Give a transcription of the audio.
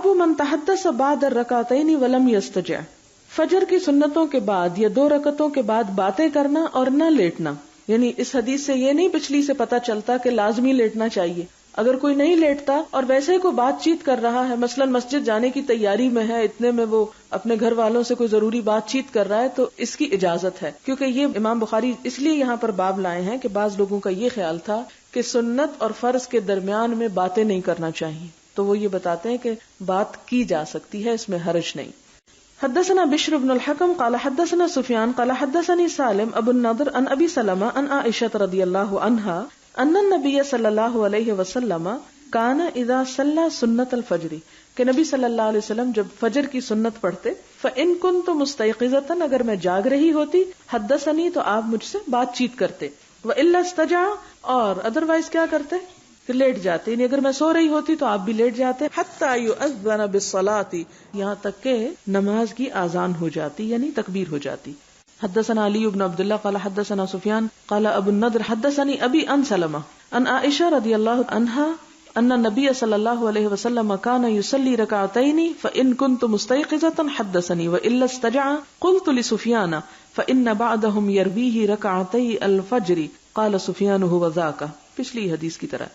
باب من تحدث بعد الرکعتین ولم یستجع، فجر کی سنتوں کے بعد یا 2 رکعتوں کے بعد باتیں کرنا اور نہ لیٹنا. یعنی اس حدیث سے یہ نہیں پچھلی سے پتہ چلتا کہ لازمی لیٹنا چاہیے. اگر کوئی نہیں لیٹتا اور ویسے ہی کوئی بات چیت کر رہا ہے، مثلا مسجد جانے کی تیاری میں ہے، اتنے میں وہ اپنے گھر والوں سے کوئی ضروری بات چیت کر رہا ہے، تو اس کی اجازت ہے. کیونکہ یہ امام بخاری اس لیے یہاں پر باب لائے ہیں کہ بعض لوگوں کا یہ خیال تھا کہ سنت اور فرض کے درمیان میں باتیں نہیں کرنا چاہیے، تو وہ یہ بتاتے ہیں کہ بات کی جا سکتی ہے، اس میں حرج نہیں. حدثنا بشر بن الحکم قال حدثنا سفیان قال حدثني سالم ابو النضر عن ابی سلمہ عن عائشہ رضی اللہ عنہا ان النبی صلی اللہ علیہ وسلم کان اذا صلی سنت الفجر، کہ نبی صلی اللہ علیہ وسلم جب فجر کی سنت پڑھتے، فإن كنت مستيقظة، اگر میں جاگ رہی ہوتی، حدثنی تو آپ مجھ سے بات چیت کرتے، وإلا استجع، اور ادروائز کیا کرتے کہ لیٹ جاتے، یعنی اگر میں سو رہی ہوتی تو آپ بھی لیٹ جاتے، حتی یؤذن بالصلاة، یہاں تک کہ نماز کی اذان ہو جاتی یعنی تکبیر ہو جاتی. حدثنا علی بن عبد اللہ قال حدثنا سفیان قال ابو النضر حدثني ابی عن سلمہ عن عائشہ رضی اللہ عنہا ان النبی صلی اللہ علیہ وسلم كان يصلي ركعتين فإن كنت مستيقظة حدثني وإلا استجع قلت لسفيان فإن بعضهم يرويه ركعتي الفجر قال سفيان هو ذاك. پچھلی حدیث کی طرح